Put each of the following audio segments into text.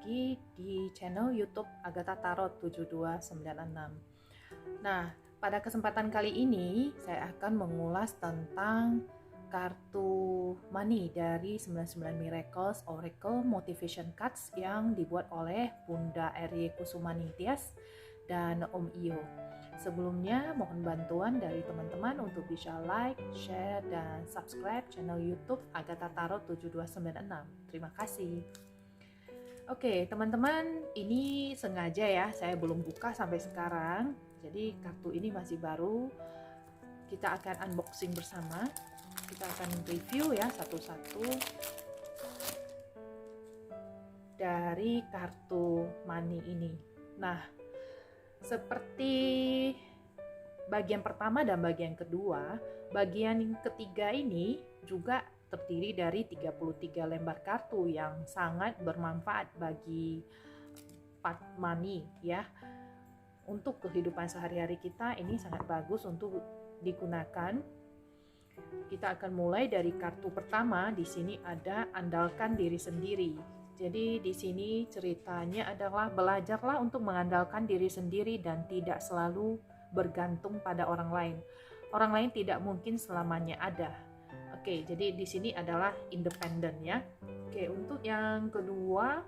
lagi di channel YouTube Agatha Tarot 7296. Nah, pada kesempatan kali ini saya akan mengulas tentang kartu money dari 99 Miracles Oracle Motivation Cards yang dibuat oleh Bunda Erie Kusumaningtyas dan Om Iyo. Sebelumnya mohon bantuan dari teman-teman untuk bisa like, share, dan subscribe channel YouTube Agatha Tarot 7296. Terima kasih. Oke, teman-teman, ini sengaja ya, saya belum buka sampai sekarang. Jadi kartu ini masih baru. Kita akan unboxing bersama. Kita akan review ya satu-satu dari kartu money ini. Nah, seperti bagian pertama dan bagian kedua, bagian ketiga ini juga terdiri dari 33 lembar kartu yang sangat bermanfaat bagi part money ya. Untuk kehidupan sehari-hari kita ini sangat bagus untuk digunakan. Kita akan mulai dari kartu pertama. Di sini ada andalkan diri sendiri. Jadi di sini ceritanya adalah belajarlah untuk mengandalkan diri sendiri dan tidak selalu bergantung pada orang lain. Orang lain tidak mungkin selamanya ada. Oke, jadi di sini adalah independen ya. Oke, untuk yang kedua,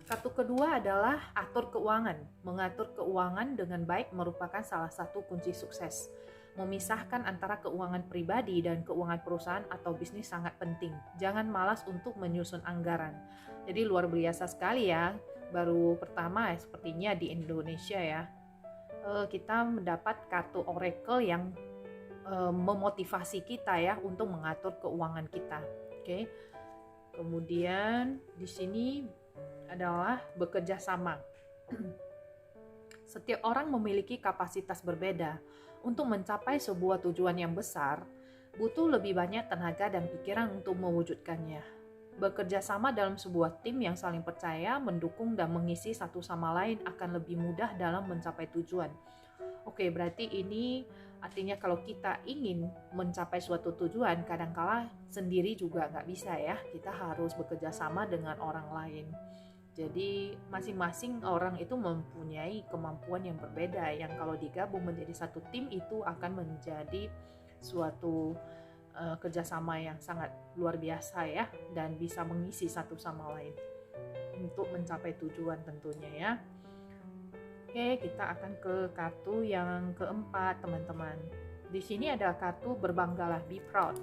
kartu kedua adalah atur keuangan. Mengatur keuangan dengan baik merupakan salah satu kunci sukses. Memisahkan antara keuangan pribadi dan keuangan perusahaan atau bisnis sangat penting. Jangan malas untuk menyusun anggaran. Jadi luar biasa sekali ya. Baru pertama ya sepertinya di Indonesia ya. Kita mendapat kartu oracle yang memotivasi kita ya untuk mengatur keuangan kita. Oke. Kemudian di sini adalah bekerja sama. Setiap orang memiliki kapasitas berbeda. Untuk mencapai sebuah tujuan yang besar, butuh lebih banyak tenaga dan pikiran untuk mewujudkannya. Bekerja sama dalam sebuah tim yang saling percaya, mendukung dan mengisi satu sama lain akan lebih mudah dalam mencapai tujuan. Oke, berarti ini artinya kalau kita ingin mencapai suatu tujuan, kadangkala sendiri juga nggak bisa ya. Kita harus bekerja sama dengan orang lain. Jadi masing-masing orang itu mempunyai kemampuan yang berbeda, yang kalau digabung menjadi satu tim itu akan menjadi suatu kerjasama yang sangat luar biasa ya, dan bisa mengisi satu sama lain untuk mencapai tujuan tentunya ya. Oke, kita akan ke kartu yang keempat teman-teman. Di sini ada kartu berbanggalah, be proud.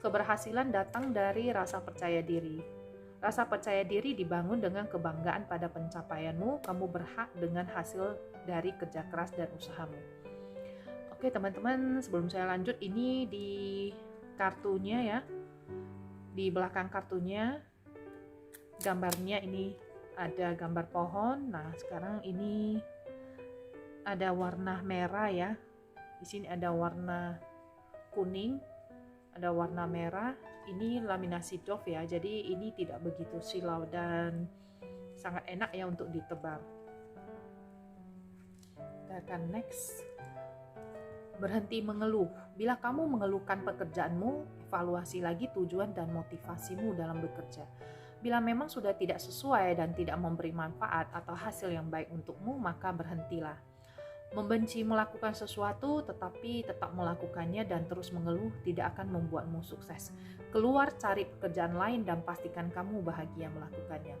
Keberhasilan datang dari rasa percaya diri. Rasa percaya diri dibangun dengan kebanggaan pada pencapaianmu. Kamu berhak dengan hasil dari kerja keras dan usahamu. Oke teman-teman, sebelum saya lanjut, ini di kartunya ya, di belakang kartunya gambarnya ini ada gambar pohon. Nah sekarang ini ada warna merah ya. Di sini ada warna kuning, ada warna merah. Ini laminasi doff ya, jadi ini tidak begitu silau dan sangat enak ya untuk ditebar. Kita akan next. Berhenti mengeluh. Bila kamu mengeluhkan pekerjaanmu, evaluasi lagi tujuan dan motivasimu dalam bekerja. Bila memang sudah tidak sesuai dan tidak memberi manfaat atau hasil yang baik untukmu, maka berhentilah. Membenci melakukan sesuatu tetapi tetap melakukannya dan terus mengeluh tidak akan membuatmu sukses. Keluar cari pekerjaan lain dan pastikan kamu bahagia melakukannya.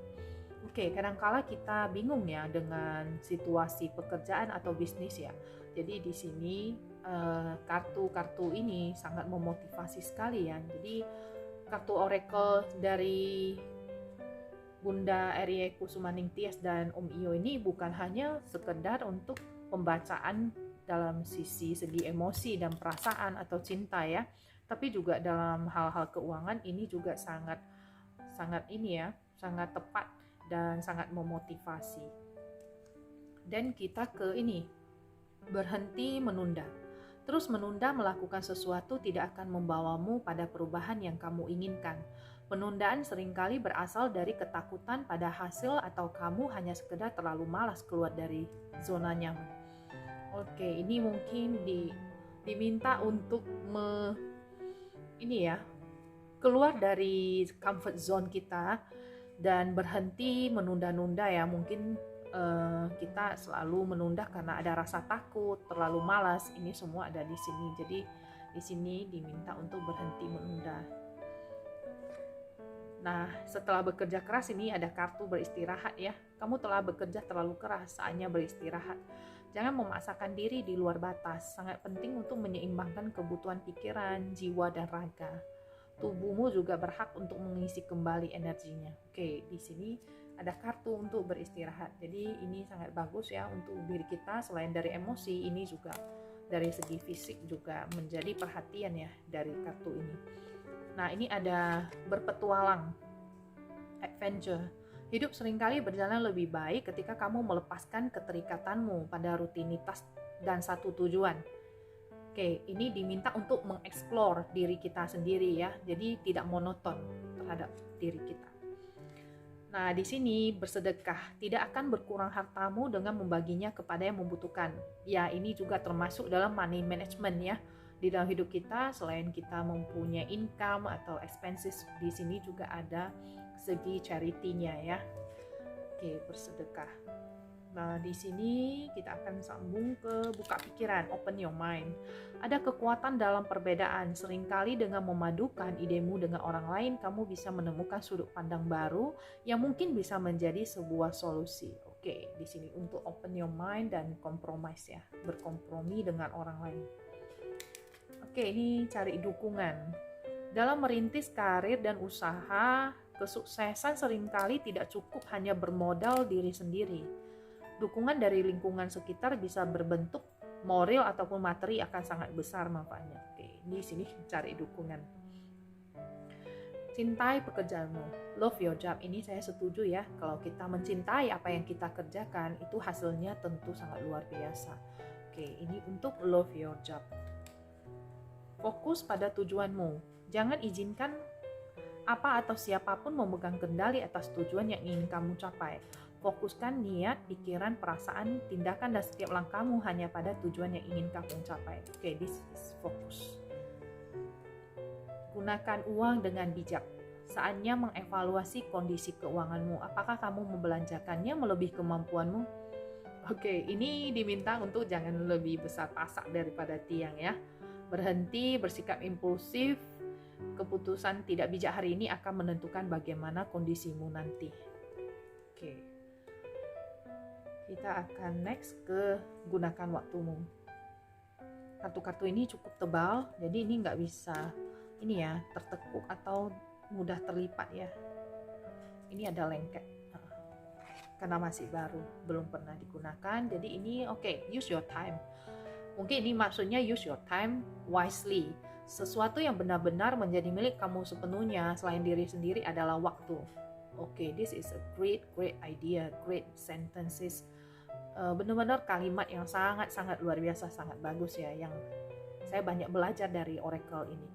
Oke, kadangkala kita bingung ya dengan situasi pekerjaan atau bisnis ya. Jadi di sini kartu-kartu ini sangat memotivasi sekali ya. Jadi kartu oracle dari Bunda Erie Kusumaningtyas dan Om Iyo ini bukan hanya sekedar untuk pembacaan dalam segi emosi dan perasaan atau cinta ya, tapi juga dalam hal-hal keuangan ini juga sangat ini ya, sangat tepat dan sangat memotivasi. Dan kita ke ini, berhenti menunda. Terus menunda melakukan sesuatu tidak akan membawamu pada perubahan yang kamu inginkan. Penundaan seringkali berasal dari ketakutan pada hasil atau kamu hanya sekedar terlalu malas keluar dari zona nyaman. Oke, ini mungkin diminta untuk keluar dari comfort zone kita dan berhenti menunda-nunda ya. Mungkin kita selalu menunda karena ada rasa takut, terlalu malas. Ini semua ada di sini. Jadi di sini diminta untuk berhenti menunda. Nah, setelah bekerja keras ini ada kartu beristirahat ya. Kamu telah bekerja terlalu keras, saatnya beristirahat. Jangan memaksakan diri di luar batas. Sangat penting untuk menyeimbangkan kebutuhan pikiran, jiwa, dan raga. Tubuhmu juga berhak untuk mengisi kembali energinya. Oke, di sini ada kartu untuk beristirahat. Jadi ini sangat bagus ya untuk diri kita. Selain dari emosi, ini juga dari segi fisik juga menjadi perhatian ya dari kartu ini. Nah, ini ada berpetualang, adventure. Hidup seringkali berjalan lebih baik ketika kamu melepaskan keterikatanmu pada rutinitas dan satu tujuan. Oke, ini diminta untuk mengeksplor diri kita sendiri ya. Jadi tidak monoton terhadap diri kita. Nah, di sini bersedekah. Tidak akan berkurang hartamu dengan membaginya kepada yang membutuhkan. Ya, ini juga termasuk dalam money management ya. Di dalam hidup kita, selain kita mempunyai income atau expenses, di sini juga ada segi charity-nya ya. Oke, bersedekah. Nah, di sini kita akan sambung ke buka pikiran, open your mind. Ada kekuatan dalam perbedaan. Seringkali dengan memadukan idemu dengan orang lain, kamu bisa menemukan sudut pandang baru yang mungkin bisa menjadi sebuah solusi. Oke, di sini untuk open your mind dan compromise ya, berkompromi dengan orang lain. Oke, ini cari dukungan. Dalam merintis karir dan usaha, kesuksesan seringkali tidak cukup hanya bermodal diri sendiri. Dukungan dari lingkungan sekitar bisa berbentuk moral ataupun materi akan sangat besar manfaatnya. Oke, di sini cari dukungan. Cintai pekerjaanmu, love your job. Ini saya setuju ya. Kalau kita mencintai apa yang kita kerjakan, itu hasilnya tentu sangat luar biasa. Oke, ini untuk love your job. Fokus pada tujuanmu. Jangan izinkan apa atau siapapun memegang kendali atas tujuan yang ingin kamu capai. Fokuskan niat, pikiran, perasaan, tindakan, dan setiap langkahmu hanya pada tujuan yang ingin kamu capai. Oke, this is focus. Gunakan uang dengan bijak. Saatnya mengevaluasi kondisi keuanganmu. Apakah kamu membelanjakannya melebihi kemampuanmu? Oke, ini diminta untuk jangan lebih besar pasak daripada tiang ya. Berhenti bersikap impulsif. Keputusan tidak bijak hari ini akan menentukan bagaimana kondisimu nanti. Oke. Kita akan next ke gunakan waktumu. Kartu-kartu ini cukup tebal, jadi ini nggak bisa ini ya tertekuk atau mudah terlipat ya. Ini ada lengket karena masih baru, belum pernah digunakan. Jadi ini oke, use your time. Mungkin ini maksudnya use your time wisely. Sesuatu yang benar-benar menjadi milik kamu sepenuhnya selain diri sendiri adalah waktu. Oke, this is a great idea, great sentences. Benar-benar kalimat yang sangat-sangat luar biasa, sangat bagus ya, yang saya banyak belajar dari oracle ini.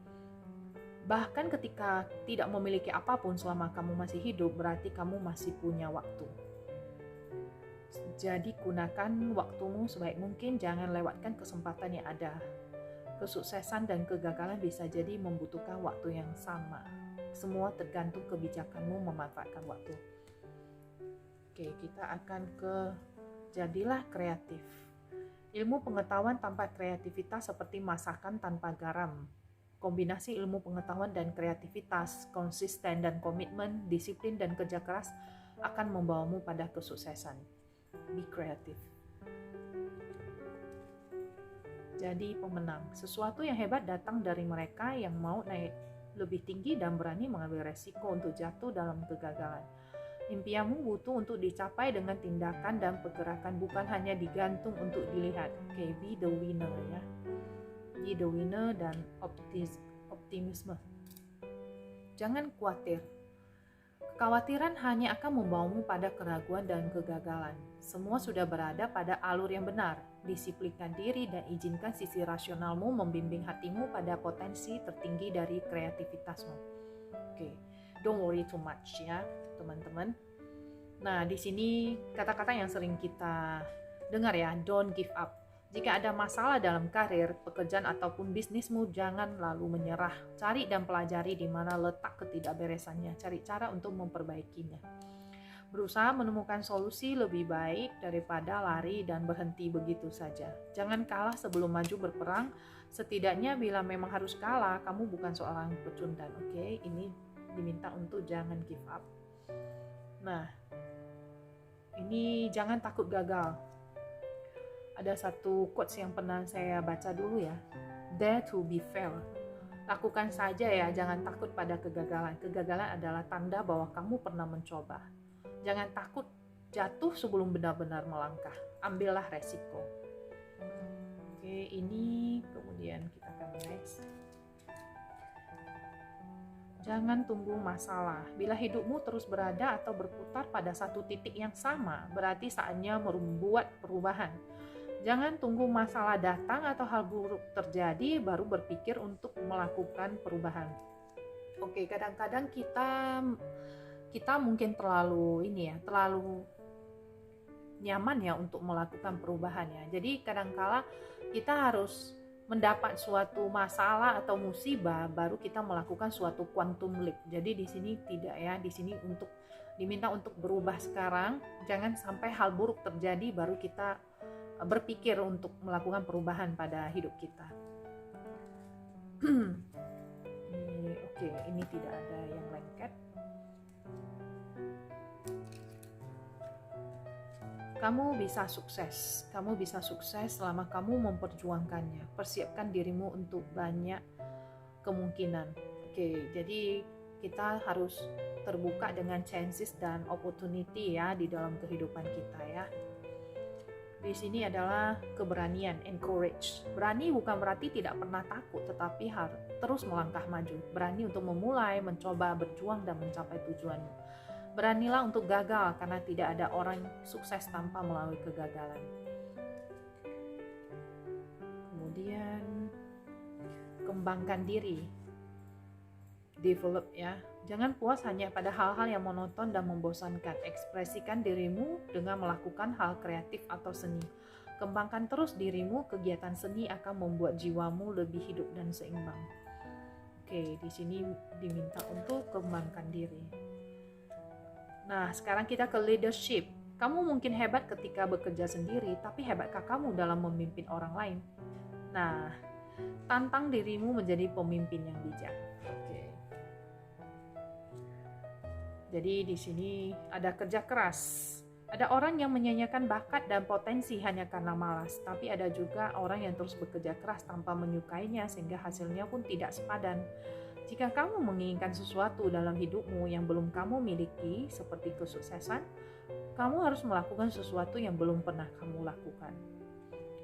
Bahkan ketika tidak memiliki apapun selama kamu masih hidup, berarti kamu masih punya waktu. Jadi gunakan waktumu sebaik mungkin, jangan lewatkan kesempatan yang ada. Kesuksesan dan kegagalan bisa jadi membutuhkan waktu yang sama. Semua tergantung kebijakanmu memanfaatkan waktu. Oke, kita akan ke jadilah kreatif. Ilmu pengetahuan tanpa kreativitas seperti masakan tanpa garam. Kombinasi ilmu pengetahuan dan kreativitas, konsisten dan komitmen, disiplin dan kerja keras akan membawamu pada kesuksesan. Be creative. Jadi pemenang. Sesuatu yang hebat datang dari mereka yang mau naik lebih tinggi dan berani mengambil resiko untuk jatuh dalam kegagalan. Impianmu butuh untuk dicapai dengan tindakan dan pergerakan, bukan hanya digantung untuk dilihat. Okay, be the winner ya. Be the winner dan optimisme. Jangan khawatir. Kekhawatiran hanya akan membawamu pada keraguan dan kegagalan. Semua sudah berada pada alur yang benar. Disiplinkan diri dan izinkan sisi rasionalmu membimbing hatimu pada potensi tertinggi dari kreativitasmu. Okay. Don't worry too much ya, teman-teman. Nah, di sini kata-kata yang sering kita dengar ya, don't give up. Jika ada masalah dalam karir, pekerjaan ataupun bisnismu, jangan lalu menyerah. Cari dan pelajari di mana letak ketidakberesannya. Cari cara untuk memperbaikinya. Berusaha menemukan solusi lebih baik daripada lari dan berhenti begitu saja. Jangan kalah sebelum maju berperang. Setidaknya bila memang harus kalah, kamu bukan seorang pecundang. Oke, ini diminta untuk jangan give up. Nah, ini jangan takut gagal. Ada satu quotes yang pernah saya baca dulu ya. Dare to be fail. Lakukan saja ya, jangan takut pada kegagalan. Kegagalan adalah tanda bahwa kamu pernah mencoba. Jangan takut jatuh sebelum benar-benar melangkah. Ambillah resiko. Oke, ini kemudian kita akan next. Jangan tunggu masalah. Bila hidupmu terus berada atau berputar pada satu titik yang sama, berarti saatnya membuat perubahan. Jangan tunggu masalah datang atau hal buruk terjadi baru berpikir untuk melakukan perubahan. Oke, kadang-kadang kita mungkin terlalu nyaman ya untuk melakukan perubahan ya. Jadi kadangkala kita harus mendapat suatu masalah atau musibah baru kita melakukan suatu quantum leap. Jadi di sini tidak ya, di sini diminta untuk berubah sekarang. Jangan sampai hal buruk terjadi baru kita berpikir untuk melakukan perubahan pada hidup kita. Oke, ini tidak ada yang lengket. Kamu bisa sukses selama kamu memperjuangkannya. Persiapkan dirimu untuk banyak kemungkinan. Oke, jadi kita harus terbuka dengan chances dan opportunity ya di dalam kehidupan kita ya. Di sini adalah keberanian, encourage. Berani bukan berarti tidak pernah takut, tetapi harus terus melangkah maju. Berani untuk memulai, mencoba, berjuang, dan mencapai tujuanmu. Beranilah untuk gagal, karena tidak ada orang sukses tanpa melalui kegagalan. Kemudian, kembangkan diri. Develop ya. Jangan puas hanya pada hal-hal yang monoton dan membosankan. Ekspresikan dirimu dengan melakukan hal kreatif atau seni. Kembangkan terus dirimu, kegiatan seni akan membuat jiwamu lebih hidup dan seimbang. Oke, di sini diminta untuk kembangkan diri. Nah, sekarang kita ke leadership. Kamu mungkin hebat ketika bekerja sendiri, tapi hebatkah kamu dalam memimpin orang lain? Nah, tantang dirimu menjadi pemimpin yang bijak. Jadi di sini ada kerja keras. Ada orang yang menyanyikan bakat dan potensi hanya karena malas, tapi ada juga orang yang terus bekerja keras tanpa menyukainya sehingga hasilnya pun tidak sepadan. Jika kamu menginginkan sesuatu dalam hidupmu yang belum kamu miliki, seperti kesuksesan, kamu harus melakukan sesuatu yang belum pernah kamu lakukan.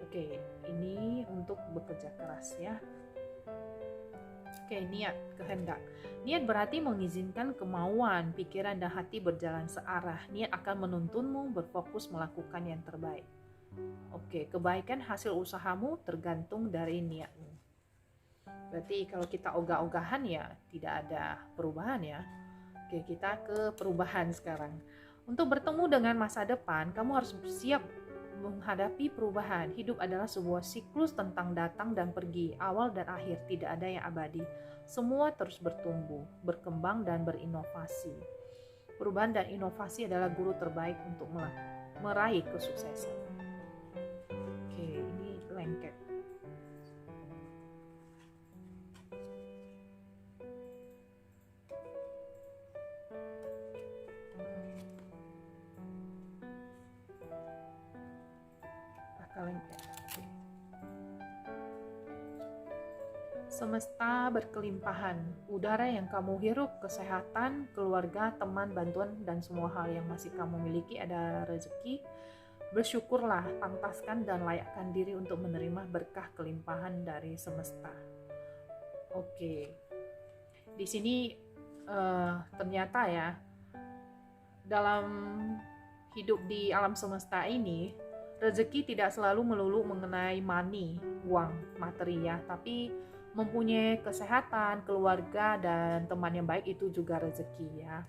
Oke, ini untuk bekerja keras ya. Oke, niat, kehendak. Niat berarti mengizinkan kemauan, pikiran, dan hati berjalan searah. Niat akan menuntunmu berfokus melakukan yang terbaik. Oke, kebaikan hasil usahamu tergantung dari niatmu. Berarti kalau kita ogah-ogahan ya tidak ada perubahan ya. Oke, kita ke perubahan sekarang. Untuk bertemu dengan masa depan, kamu harus siap menghadapi perubahan. Hidup adalah sebuah siklus tentang datang dan pergi, awal dan akhir, tidak ada yang abadi. Semua terus bertumbuh, berkembang, dan berinovasi. Perubahan dan inovasi adalah guru terbaik untuk meraih kesuksesan. Oke, ini lengket. Semesta berkelimpahan, udara yang kamu hirup, kesehatan, keluarga, teman, bantuan, dan semua hal yang masih kamu miliki ada rezeki. Bersyukurlah, pantaskan dan layakkan diri untuk menerima berkah kelimpahan dari semesta. Oke, di sini ternyata ya, dalam hidup di alam semesta ini, rezeki tidak selalu melulu mengenai money, uang, materi ya, tapi mempunyai kesehatan, keluarga, dan teman yang baik itu juga rezeki ya.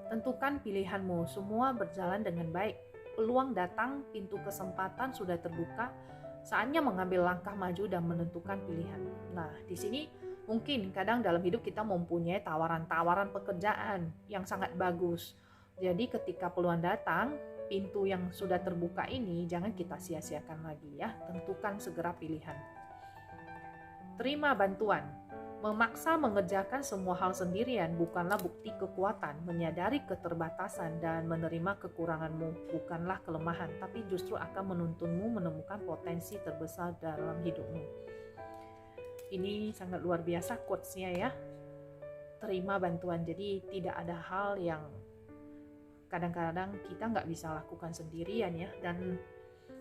Tentukan pilihanmu, semua berjalan dengan baik. peluang datang, pintu kesempatan sudah terbuka, saatnya mengambil langkah maju dan menentukan pilihan. Nah, di sini mungkin kadang dalam hidup kita mempunyai tawaran-tawaran pekerjaan yang sangat bagus. Jadi ketika peluang datang, pintu yang sudah terbuka ini jangan kita sia-siakan lagi ya. Tentukan segera pilihan. Terima bantuan. Memaksa mengerjakan semua hal sendirian bukanlah bukti kekuatan. Menyadari keterbatasan dan menerima kekuranganmu bukanlah kelemahan, tapi justru akan menuntunmu menemukan potensi terbesar dalam hidupmu. Ini sangat luar biasa quotes-nya ya. Terima bantuan. Jadi tidak ada hal yang kadang-kadang kita nggak bisa lakukan sendirian ya. Dan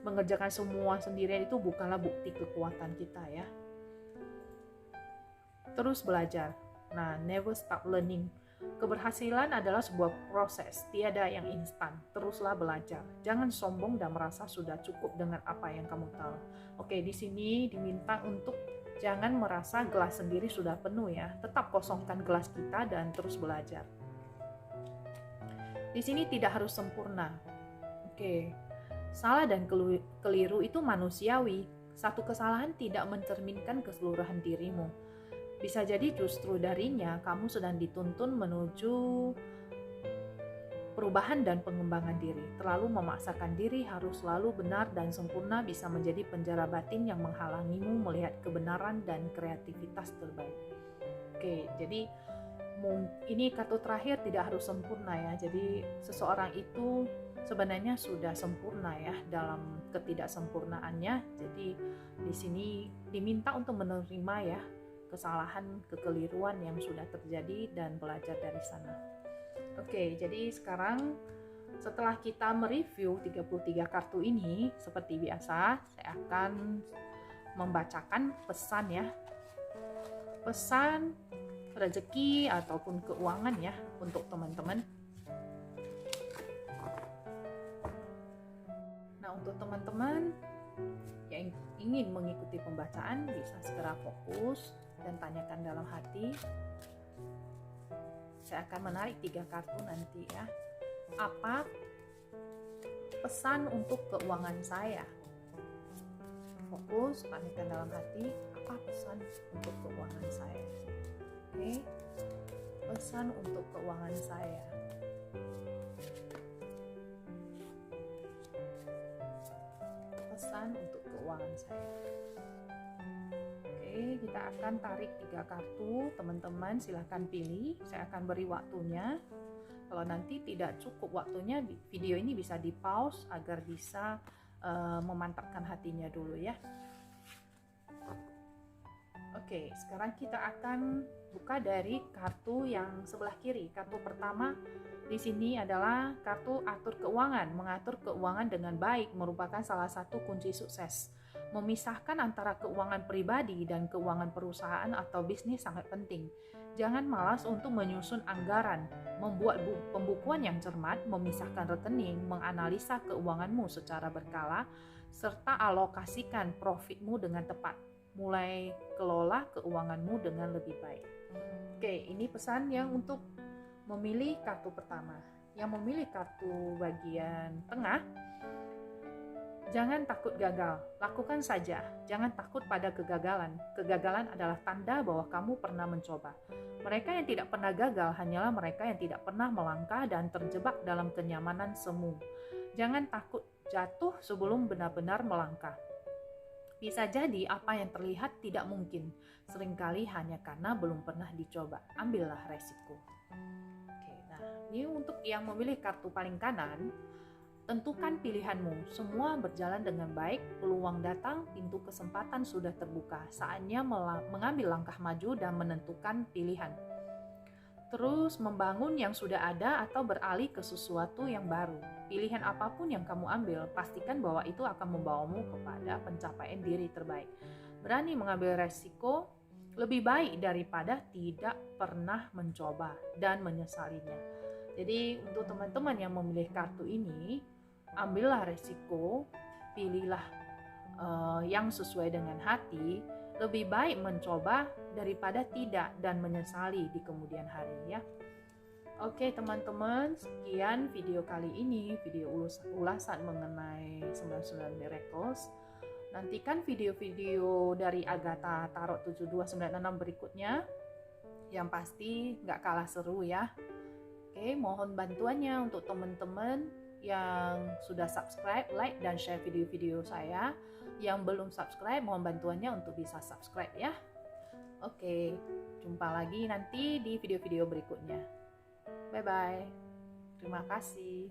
mengerjakan semua sendirian itu bukanlah bukti kekuatan kita ya. Terus belajar. Nah, never stop learning. Keberhasilan adalah sebuah proses, tiada yang instan. Teruslah belajar. Jangan sombong dan merasa sudah cukup dengan apa yang kamu tahu. Oke, di sini diminta untuk jangan merasa gelas sendiri sudah penuh ya. Tetap kosongkan gelas kita dan terus belajar. Di sini tidak harus sempurna. Oke. Salah dan keliru itu manusiawi. Satu kesalahan tidak mencerminkan keseluruhan dirimu. Bisa jadi justru darinya kamu sedang dituntun menuju perubahan dan pengembangan diri. Terlalu memaksakan diri harus selalu benar dan sempurna bisa menjadi penjara batin yang menghalangimu melihat kebenaran dan kreativitas terbaik. Oke, jadi ini kartu terakhir tidak harus sempurna ya. Jadi seseorang itu sebenarnya sudah sempurna ya dalam ketidaksempurnaannya. Jadi di sini diminta untuk menerima ya kesalahan, kekeliruan yang sudah terjadi dan belajar dari sana. Oke, jadi sekarang setelah kita mereview 33 kartu ini, seperti biasa, saya akan membacakan pesan ya. Pesan rezeki ataupun keuangan ya untuk teman-teman. Nah, untuk teman-teman yang ingin mengikuti pembacaan bisa segera fokus dan tanyakan dalam hati. Saya akan menarik 3 kartu nanti ya. Apa pesan untuk keuangan saya? Fokus, tanyakan dalam hati, apa pesan untuk keuangan saya? Oke. Pesan untuk keuangan saya. Pesan untuk keuangan saya. Oke, kita akan tarik 3 kartu. Teman-teman silahkan pilih. Saya akan beri waktunya. Kalau nanti tidak cukup waktunya, video ini bisa di pause agar bisa memantapkan hatinya dulu ya. Oke, sekarang kita akan buka dari kartu yang sebelah kiri. Kartu pertama di sini adalah kartu atur keuangan. Mengatur keuangan dengan baik merupakan salah satu kunci sukses. Memisahkan antara keuangan pribadi dan keuangan perusahaan atau bisnis sangat penting. Jangan malas untuk menyusun anggaran, membuat pembukuan yang cermat, memisahkan rekening, menganalisa keuanganmu secara berkala, serta alokasikan profitmu dengan tepat. Mulai kelola keuanganmu dengan lebih baik. Oke, ini pesan yang untuk memilih kartu pertama. Yang memilih kartu bagian tengah, jangan takut gagal, lakukan saja. Jangan takut pada kegagalan. Kegagalan adalah tanda bahwa kamu pernah mencoba. Mereka yang tidak pernah gagal hanyalah mereka yang tidak pernah melangkah dan terjebak dalam kenyamanan semu. Jangan takut jatuh sebelum benar-benar melangkah. Bisa jadi apa yang terlihat tidak mungkin, seringkali hanya karena belum pernah dicoba. Ambillah resiko. Oke, nah ini untuk yang memilih kartu paling kanan, tentukan pilihanmu. Semua berjalan dengan baik, peluang datang, pintu kesempatan sudah terbuka. Saatnya mengambil langkah maju dan menentukan pilihan. Terus membangun yang sudah ada atau beralih ke sesuatu yang baru. Pilihan apapun yang kamu ambil, pastikan bahwa itu akan membawamu kepada pencapaian diri terbaik. Berani mengambil resiko lebih baik daripada tidak pernah mencoba dan menyesalinya. Jadi untuk teman-teman yang memilih kartu ini, ambillah resiko, pilihlah yang sesuai dengan hati. Lebih baik mencoba daripada tidak dan menyesali di kemudian hari ya. Oke teman-teman, sekian video kali ini, video ulasan mengenai 99 Miracles. Nantikan video-video dari Agatha Tarot 7296 berikutnya, yang pasti nggak kalah seru ya. Oke, mohon bantuannya untuk teman-teman yang sudah subscribe, like, dan share video-video saya. Yang belum subscribe, mohon bantuannya untuk bisa subscribe ya. Oke, jumpa lagi nanti di video-video berikutnya. Bye-bye. Terima kasih.